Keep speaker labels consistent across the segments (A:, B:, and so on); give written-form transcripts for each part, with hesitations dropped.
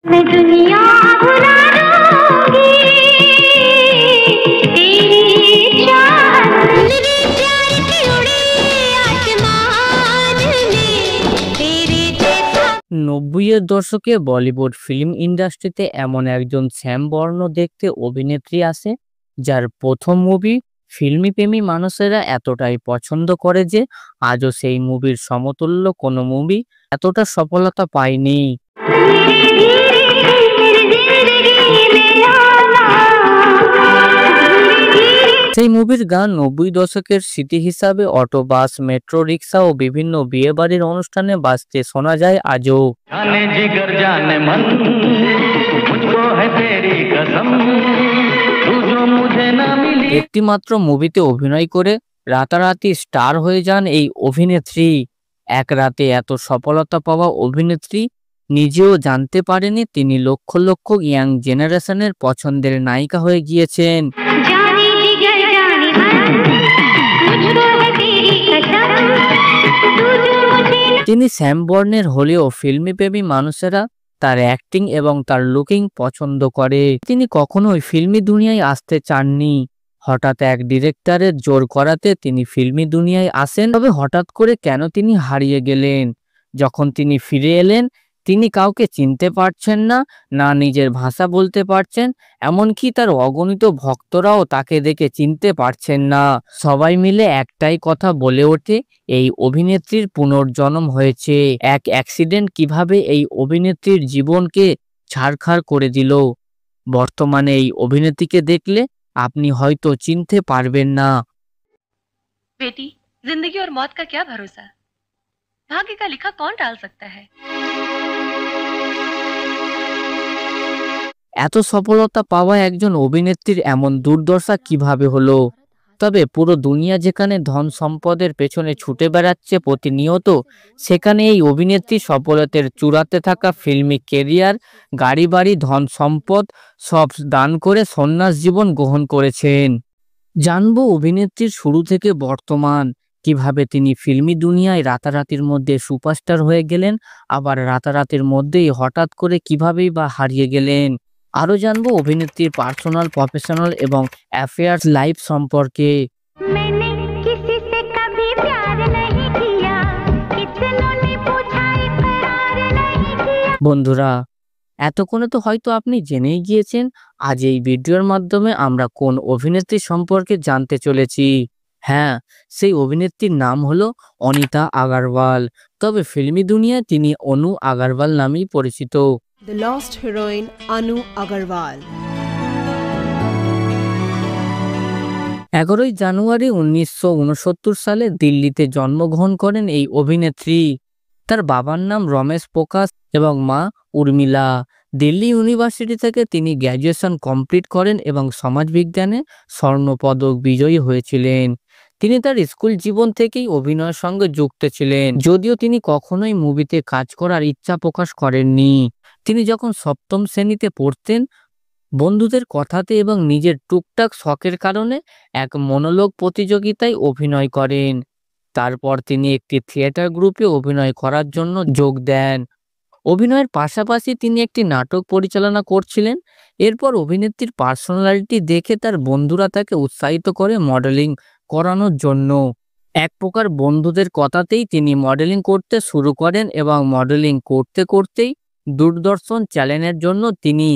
A: मैं दुनिया भुला दूंगी तेरी चाहत मेरे प्यार की उड़ी आसमान में तेरे जैसा।
B: 90-এর দশকে বলিউড ফিল্ম ইন্ডাস্ট্রিতে এমন একজন শ্যাম বর্ণ দেখতে অভিনেত্রী আছে যার প্রথম মুভি ফিল্মি প্রেমী মানুষেরা এতটাই পছন্দ করে যে আজও সেই মুভির সমতুল্য কোনো মুভি এতটা সফলতা পায়নি। সেই মুভির গান 90 দশকের স্মৃতি হিসাবে অটো, বাস, মেট্রো রিক্সা ও বিভিন্ন বিয়ে বাড়ির অনুষ্ঠানে বাজতে শোনা যায় আজও।
C: जाने जिगर जाने मन मुझको है तेरी कसम तू जो मुझे ना मिली।
B: একটি মাত্র মুভিতে অভিনয় করে রাতারাতি স্টার হয়ে যান এই অভিনেত্রী। এক রাতে এত সফলতা পাওয়া অভিনেত্রী নিজেও জানতে পারেনি তিনি লক্ষ লক্ষ ইয়াং জেনারেশনের পছন্দের নায়িকা হয়ে গিয়েছেন।
A: जाने जिगर जाने मन मुझको है तेरी कसम तू जो मुझे
B: তিনি শ্যাम বর্ণের হলেও ফিল্মি প্রেমী মানুষেরা তার অ্যাক্টিং এবং তার লুকিং পছন্দ করে। তিনি কখনোই ফিল্মি দুনিয়ায় আসতে চাননি। হঠাৎ এক ডিরেক্টরের জোর করাতে তিনি ফিল্মি দুনিয়ায় আসেন। তবে হঠাৎ করে কেন তিনি হারিয়ে গেলেন? যখন তিনি ফিরে এলেন তিনি কাউকে চিনতে পারছেন না, না নিজের ভাষা বলতে পারছেন, এমনকি তার অগণিত ভক্তরাও তাকে দেখে চিনতে পারছেন না। সবাই মিলে একটাই কথা বলে ওঠে, এই অভিনেত্রীর পুনর্জন্ম হয়েছে। এক অ্যাক্সিডেন্ট কিভাবে এই অভিনেত্রীর জীবনকে ছারখার করে দিল। বর্তমানে এই অভিনেত্রীকে দেখলে আপনি হয়তো চিনতে পারবেন না।
D: बेटी, जिंदगी और मौत का क्या भरोसा? भाग्य का लिखा कौन टाल सकता है?
B: এত সফলতা পাওয়া একজন অভিনেত্রীর এমন দুর্দশা কিভাবে হলো? তবে পুরো দুনিয়া যেখানে ধন সম্পদের পেছনে ছুটে বেড়াচ্ছে প্রতিনিয়ত, সেখানে এই অভিনেত্রী সফলতার চূড়াতে থাকা ফিল্মি কেরিয়ার, গাড়ি বাড়ি, ধন সম্পদ সব দান করে সন্ন্যাস জীবন গ্রহণ করেছেন। জানবো অভিনেত্রীর শুরু থেকে বর্তমান, কিভাবে তিনি ফিল্মি দুনিয়ায় রাতারাতির মধ্যে সুপারস্টার হয়ে গেলেন, আবার রাতারাতির মধ্যেই হঠাৎ করে কিভাবেই বা হারিয়ে গেলেন। আরো জানবো অভিনেত্রীর পার্সোনাল, প্রফেশনাল এবং অ্যাফেয়ার্স লাইফ সম্পর্কে।
A: मैंने किसी से कभी प्यार नहीं किया कितनों ने पूछा इकरार नहीं किया।
B: বন্ধুরা, এতক্ষণে তো হয়তো আপনি জেনেই গিয়েছেন আজ এই ভিডিওর মাধ্যমে আমরা কোন অভিনেত্রী সম্পর্কে জানতে চলেছি। হ্যাঁ, সেই অভিনেত্রীর নাম হলো অনিতা আগারওয়াল। তবে ফিল্মি দুনিয়ায় তিনি অনু আগারওয়াল নামেই পরিচিত।
E: The lost heroine Anu Agarwal.
B: 11 জানুয়ারি 1969 সালে দিল্লিতে জন্মগ্রহণ করেন এই অভিনেত্রী। তার বাবার নাম রমেশ প্রকাশ এবং মা উর্মিলা। দিল্লি ইউনিভার্সিটি থেকে তিনি গ্র্যাজুয়েশন কমপ্লিট করেন এবং সমাজবিজ্ঞানে স্বর্ণপদক বিজয়ী হয়েছিলেন। তিনি তার স্কুল জীবন থেকেই অভিনয়ের সঙ্গে যুক্ত ছিলেন, যদিও তিনি কখনোই মুভিতে কাজ করার ইচ্ছা প্রকাশ করেননি। তিনি যখন সপ্তম শ্রেণীতে পড়তেন, বন্ধুদের কথাতে এবং নিজের টুকটাক শখের কারণে এক মনোলোগ প্রতিযোগিতায় অভিনয় করেন। তারপর তিনি একটি থিয়েটার গ্রুপে অভিনয় করার জন্য যোগ দেন। অভিনয়ের পাশাপাশি তিনি একটি নাটক পরিচালনা করছিলেন। এরপর অভিনেত্রীর পার্সোনালিটি দেখে তার বন্ধুরা তাকে উৎসাহিত করে মডেলিং করানোর জন্য। এক প্রকার বন্ধুদের কথাতেই তিনি মডেলিং করতে শুরু করেন এবং মডেলিং করতে করতেই দূরদর্শন চ্যানেলের জন্য তিনি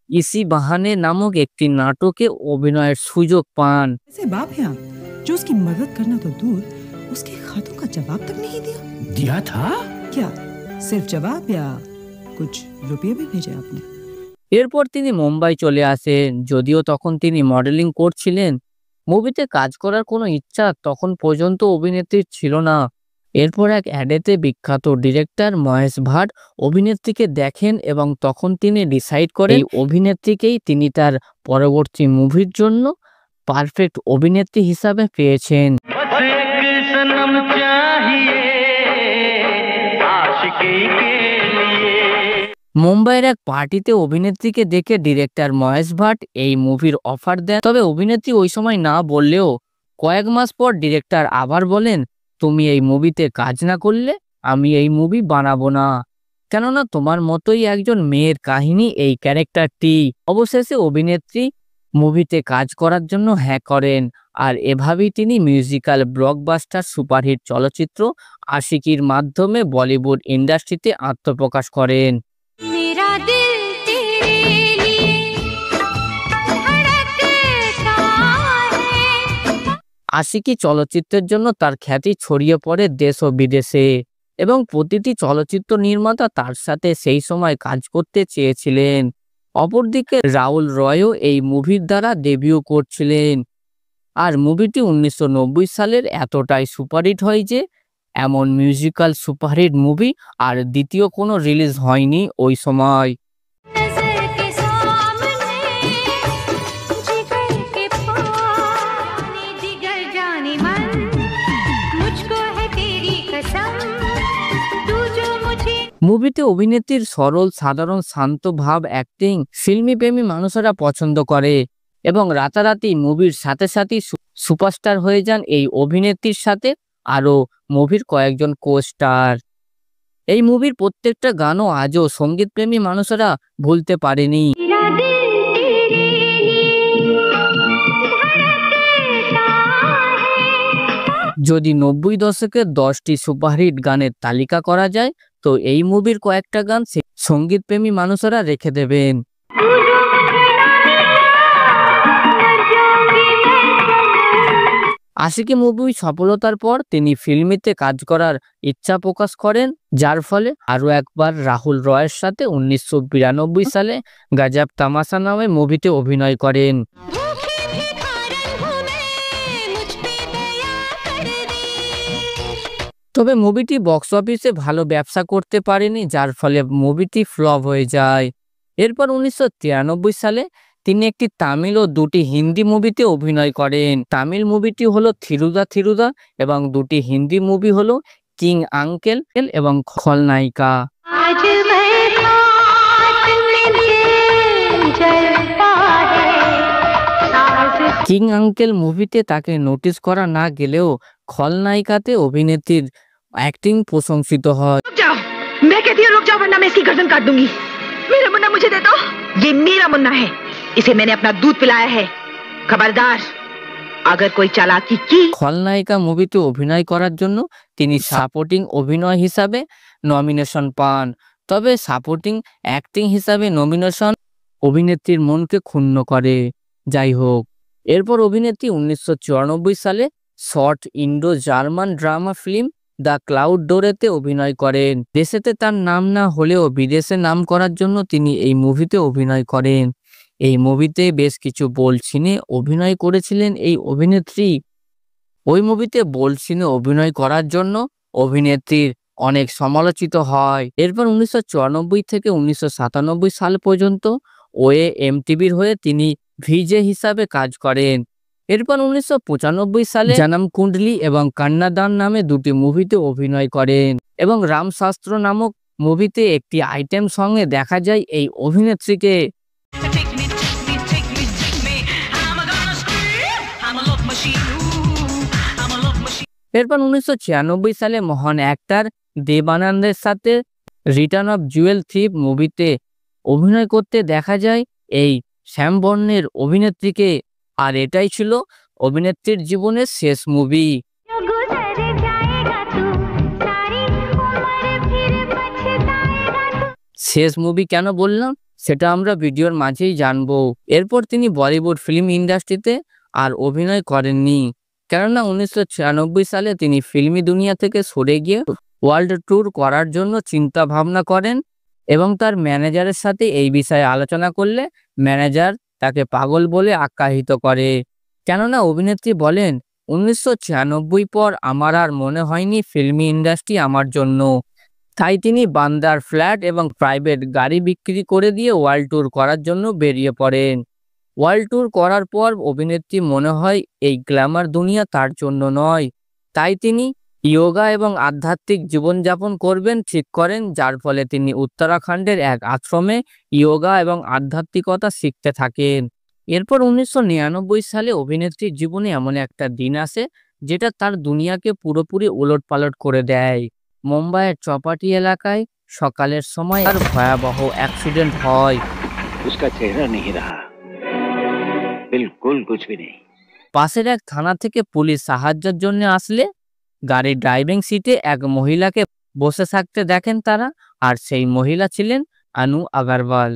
B: ইসি বাহানে নামক একটি নাটকে অভিনয়ের সুযোগ পান।
F: ऐसे बाप है आप जो उसकी मदद करना तो दूर उसके खतों का जवाब तक नहीं दिया।
G: दिया था।
F: क्या सिर्फ जवाब या कुछ रुपये भी भेजे आपने?
B: এরপর তিনি মুম্বাই চলে আসেন। যদিও তখন তিনি মডেলিং করছিলেন, মুভিতে কাজ করার কোনো ইচ্ছা তখন পর্যন্ত অভিনেত্রীর ছিল না। এরপর এক অ্যাডেতে বিখ্যাত ডিরেক্টর মহেশ ভাট অভিনেত্রীকে দেখেন এবং তখন তিনি ডিসাইড করেন এই অভিনেত্রীকেই তিনি তার পরবর্তী মুভির জন্য পারফেক্ট অভিনেত্রী হিসাবে পেয়েছেন।
C: बस एक सनम चाहिए आशिकी के लिए।
B: মুম্বাইয়ের এক পার্টিতে অভিনেত্রীকে দেখে ডিরেক্টর মহেশ ভাট এই মুভির অফার দেন। তবে অভিনেত্রী ওই সময় না বললেও কয়েক মাস পর ডিরেক্টর আবার বলেন, তুমি এই মুভিতে কাজ না করলে আমি এই মুভি বানাবো না। কেননা তোমার মতোই একজন মেয়ের কাহিনী এই ক্যারেক্টারটি। অবশেষে অভিনেত্রী মুভিতে কাজ করার জন্য হ্যাঁ করেন, আর এভাবেই তিনি মিউজিক্যাল ব্লকবাস্টার সুপারহিট চলচ্চিত্র আশিকির মাধ্যমে বলিউড ইন্ডাস্ট্রিতে আত্মপ্রকাশ করেন।
A: मेरा दिल तेरे लिए धड़कता है।
B: আশিকি চলচ্চিত্রের জন্য তার খ্যাতি ছড়িয়ে পড়ে দেশ ও বিদেশে, এবং প্রতিটি চলচ্চিত্র নির্মাতা তার সাথে সেই সময় কাজ করতে চেয়েছিলেন। অপরদিকে রাহুল রয়ও এই মুভির দ্বারা ডেবিউ করছিলেন, আর মুভিটি 1990 সালের এতটাই সুপারহিট হয় যে এমন মিউজিক্যাল সুপারহিট মুভি আর দ্বিতীয় কোনো রিলিজ হয়নি ওই সময়।
A: नजर के सामने जिगर के पानी जिगर जाने मन मुझको है तेरी कसम तू जो मुझे
B: মুভিতে অভিনেত্রীর সরল সাধারণ শান্ত ভাব অ্যাক্টিং ফিল্মি প্রেমী মানুষেরা পছন্দ করে, এবং রাতারাতি মুভির সাথে সাথেই সুপারস্টার হয়ে যান এই অভিনেত্রীর সাথে আরও মুভির কয়েকজন কো-স্টার। এই মুভির প্রত্যেকটা গানও আজও সঙ্গীতপ্রেমী মানুষেরা ভুলতে পারেনি।
A: मेरा दिल तेरे लिए धड़कता है।
B: যদি 90 দশকের 10টি সুপারহিট গানের তালিকা করা যায়, তো এই মুভির কয়েকটা গান সঙ্গীতপ্রেমী মানুষেরা রেখে দেবেন।
A: तू जो मुझे ना मिला मर जाऊंगी मैं सनम।
B: আশিকি মুভি সফলতার পর তিনি ফিল্মিতে কাজ করার ইচ্ছা প্রকাশ করেন, যার ফলে আরও একবার রাহুল রয়ের সাথে 1992 সালে গজব তামাশা নামে মুভিতে অভিনয় করেন।
A: भूखी भिखारन हूँ मैं मुझ पे दया कर दे।
B: তবে মুভিটি বক্স অফিসে ভালো ব্যবসা করতে পারেনি, যার ফলে মুভিটি ফ্লপ হয়ে যায়। এরপর 1993 সালে তিনি একটি তামিল ও দুটি হিন্দি মুভিতে অভিনয় করেন। তামিল মুভিটি হলো থিরুদা থিরুদা, এবং দুটি হিন্দি মুভি হলো কিং আঙ্কেল এবং খলনায়িকা।
A: आज मैं साथ में जलता है साज
B: কিং আঙ্কেল মুভিতে তাকে নোটিস করা না গেলেও খলনায়িকাতে অভিনেত্রীর অ্যাক্টিং প্রশংসিত হয়।
G: रुक जाओ, मैं कहती हूँ रुक जाओ वरना मैं इसकी गर्दन काट दूंगी। मेरा मुन्ना मुझे दे दो, ये मेरा मुन्ना है, इसे मैंने अपना दूध पिलाया है। खबरदार अगर कोई चालाकी की।
B: খলনায়িকা মুভিতে অভিনয় করার জন্য তিনি সাপোর্টিং অভিনয় হিসাবে নমিনেশন পান, তবে সাপোর্টিং অ্যাক্টিং হিসাবে নমিনেশন অভিনেত্রীর মনকে ক্ষুণ্ণ করে। যাই হোক, এরপর অভিনেত্রী 1994 সালে short Indo German drama film the cloud ডোরেতে অভিনয় করেন। দেশেতে তার নাম না হলেও বিদেশে নাম করার জন্য তিনি এই মুভিতে অভিনয় করেন। এই মুভিতে বেশ কিছু বোল্ড সিনে অভিনয় করেছিলেন এই অভিনেত্রী। ওই মুভিতে বোল্ড সিনে অভিনয় করার জন্য অভিনেত্রীর অনেক সমালোচিত হয়। এরপর 1994 থেকে 1997 সাল পর্যন্ত ওয়ে এমটিভির হয়ে তিনি ভিজে হিসাবে কাজ করেন। এরপর 1995 সালে জানাম কুণ্ডলি এবং কন্যাদান নামে দুটি মুভিতে অভিনয় করেন, এবং রামশাস্ত্র নামক মুভিতে একটি আইটেম সঙ্গে দেখা যায় এই অভিনেত্রীকে। এরপর 1996 সালে মহান অ্যাক্টর দেব আনন্দের সাথে রিটার্ন অফ জুয়েল থিপ মুভিতে অভিনয় করতে দেখা যায় এই শ্যাম বর্ণের অভিনেত্রীকে, আর এটাই ছিল অভিনেত্রীর জীবনের শেষ মুভি।
A: जो गुजर जाएगा तू सारी उम्र फिर पछताएगा तू।
B: শেষ মুভি কেন বললাম সেটা আমরা ভিডিওর মাঝেই জানবো। এরপর তিনি বলিউড ফিল্ম ইন্ডাস্ট্রিতে আর অভিনয় করেননি, কেননা 1996 সালে তিনি ফিল্মি দুনিয়া থেকে সরে গিয়ে ওয়ার্ল্ড ট্যুর করার জন্য চিন্তা ভাবনা করেন, এবং তার ম্যানেজারের সাথে এই বিষয়ে আলোচনা করলে ম্যানেজার তাকে পাগল বলে আখ্যায়িত করে। কেননা অভিনেত্রী বলেন, 1996 পর আমার আর মনে হয়নি ফিল্মি ইন্ডাস্ট্রি আমার জন্য। তাই তিনি বান্দার ফ্ল্যাট এবং প্রাইভেট গাড়ি বিক্রি করে দিয়ে ওয়ার্ল্ড ট্যুর করার জন্য বেরিয়ে পড়েন। ওয়ার্ল্ড ট্যুর করার পর অভিনেত্রী মনে হয় এই গ্ল্যামার দুনিয়া তার জন্য নয়, তাই তিনি ইয়োগা এবং আধ্যাত্মিক জীবনযাপন করবেন ঠিক করেন, যার ফলে তিনি উত্তরাখণ্ডের এক আশ্রমে ইয়োগা এবং আধ্যাত্মিকতা শিখতে থাকেন। এরপর 1999 সালে অভিনেত্রীর জীবনে এমন একটা দিন আসে যেটা তার দুনিয়াকে পুরোপুরি ওলটপালট করে দেয়। মুম্বাইয়ের চপাটি এলাকায় সকালের সময় আর ভয়াবহ অ্যাক্সিডেন্ট হয়।
H: उसका चेहरा नहीं रहा, बिल्कुल कुछ भी नहीं।
B: পাশের এক থানা থেকে পুলিশ সাহায্যের জন্য আসলে গাড়ির ড্রাইভিং সিটে এক মহিলাকে বসে থাকতে দেখেন তারা, আর সেই মহিলা ছিলেন আনু আগরওয়াল।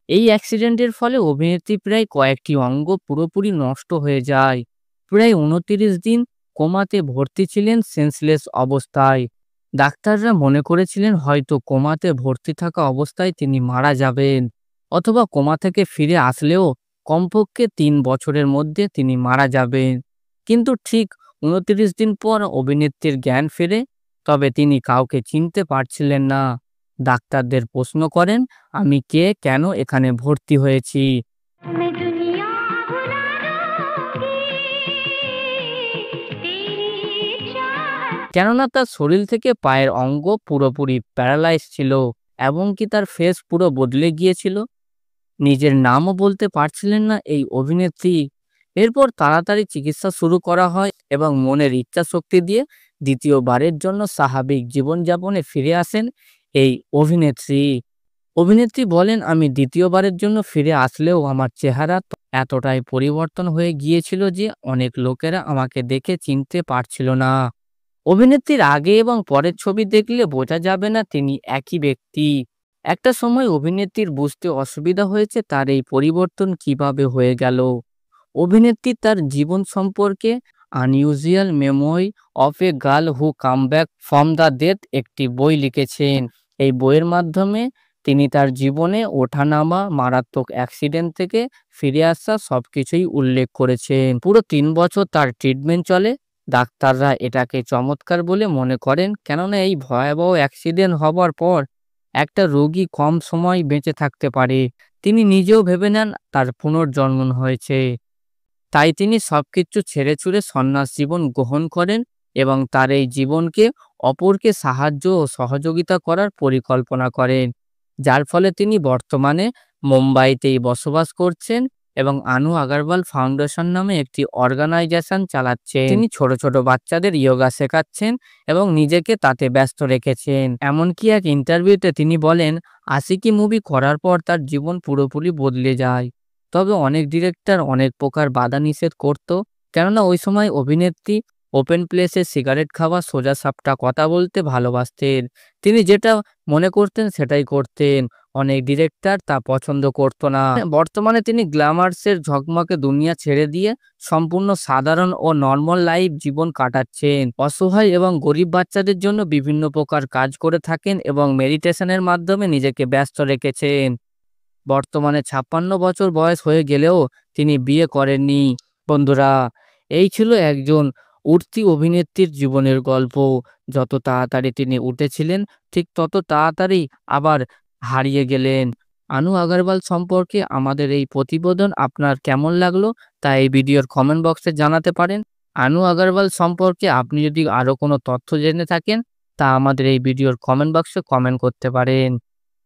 B: এই অ্যাক্সিডেন্টের ফলে অভিনেত্রী প্রায় কয়েকটি অঙ্গ পুরোপুরি নষ্ট হয়ে যায়। প্রায় 29 দিন কোমাতে ভর্তি ছিলেন সেন্সলেস অবস্থায়। ডাক্তাররা মনে করেছিলেন হয়তো কোমাতে ভর্তি থাকা অবস্থায় তিনি মারা যাবেন, অথবা কোমা থেকে ফিরে আসলেও কমপক্ষে 3 বছরের মধ্যে তিনি মারা যাবেন। কিন্তু ঠিক 29 দিন পর অভিনেত্রীর জ্ঞান ফেরে, তবে তিনি কাউকে চিনতে পারছিলেন না। ডাক্তারদের প্রশ্ন করেন, আমি কে, কেন এখানে ভর্তি হয়েছি?
A: मैं दुनिया भुला दूंगी तेरी चाहत।
B: কেননা তার শরীর থেকে পায়ের অঙ্গ পুরোপুরি প্যারালাইজ ছিল, এমনকি তার ফেস পুরো বদলে গিয়েছিল। নিজের নামও বলতে পারছিলেন না এই অভিনেত্রী। এরপর তাড়াতাড়ি চিকিৎসা শুরু করা হয় এবং মনের ইচ্ছা শক্তি দিয়ে দ্বিতীয়বারের জন্য স্বাভাবিক জীবনযাপনে ফিরে আসেন এই অভিনেত্রী। অভিনেত্রী বলেন, আমি দ্বিতীয়বারের জন্য ফিরে আসলেও আমার চেহারা এতটাই পরিবর্তন হয়ে গিয়েছিল যে অনেক লোকেরা আমাকে দেখে চিনতে পারছিল না। অভিনেত্রীর আগে এবং পরের ছবি দেখলে বোঝা যাবে না তিনি একই ব্যক্তি। একটা সময় অভিনেত্রীর বুঝতে অসুবিধা হয়েছে তার এই পরিবর্তন কিভাবে হয়ে গেল। অভিনেত্রী তার জীবন সম্পর্কে unusual memory of a girl who came back from the death একটি বই লিখেছেন। এই বইয়ের মাধ্যমে তিনি তার জীবনে ওঠানামা, মারাত্মক অ্যাক্সিডেন্ট থেকে ফিরে আসা সবকিছুই উল্লেখ করেছেন। পুরো 3 বছর তার ট্রিটমেন্ট চলে। ডাক্তাররা এটাকে চমৎকার বলে মনে করেন, কেননা এই ভয়াবহ অ্যাক্সিডেন্ট হবার পর একটা রোগী কম সময় বেঁচে থাকতে পারে। তিনি নিজেও ভেবে নেন তার পুনর্জন্ম হয়েছে। তাই তিনি সবকিছু ছেড়ে ছুড়ে সন্ন্যাস জীবন গ্রহণ করেন এবং তার এই জীবনকে অপরকে সাহায্য ও সহযোগিতা করার পরিকল্পনা করেন, যার ফলে তিনি বর্তমানে মুম্বাইতেই বসবাস করছেন এবং আনু আগরওয়াল ফাউন্ডেশন নামে একটি অর্গানাইজেশন চালাচ্ছেন। তিনি ছোট ছোট বাচ্চাদের যোগা শেখাচ্ছেন এবং নিজেকে তাতে ব্যস্ত রেখেছেন। এমনকি এক ইন্টারভিউতে তিনি বলেন, আশিকি মুভি করার পর তার জীবন পুরোপুরি বদলে যায়। তবে অনেক ডিরেক্টর অনেক প্রকার বাধা নিষেধ করত, কেননা ওই সময় অভিনেত্রী ওপেন প্লেসে সিগারেট খাওয়া, সোজাসাপটা কথা বলতে ভালোবাসতেন। তিনি যেটা মনে করতেন সেটাই করতেন। অনেক ডিরেক্টর তা পছন্দ করতো না। বর্তমানে তিনি গ্ল্যামার্সের ঝকমকে দুনিয়া ছেড়ে দিয়ে সম্পূর্ণ সাধারণ ও নর্মাল লাইফ জীবন কাটাচ্ছেন। অসহায় এবং গরিব বাচ্চাদের জন্য বিভিন্ন প্রকার কাজ করে থাকেন এবং মেডিটেশনের মাধ্যমে নিজেকে ব্যস্ত রেখেছেন। বর্তমানে 56 বছর বয়স হয়ে গেলেও তিনি বিয়ে করেননি। বন্ধুরা, এই ছিল একজন উঠতি অভিনেত্রীর জীবনের গল্প। যত তাড়াতাড়ি তিনি উঠেছিলেন, ঠিক তত তাড়াতাড়ি আবার হারিয়ে গেলেন। আনু আগরওয়াল সম্পর্কে আমাদের এই প্রতিবেদন আপনার কেমন লাগলো তা এই ভিডিওর কমেন্ট বক্সে জানাতে পারেন। আনু আগরওয়াল সম্পর্কে আপনি যদি আরও কোনো তথ্য জেনে থাকেন তা আমাদের এই ভিডিওর কমেন্ট বক্সে কমেন্ট করতে পারেন।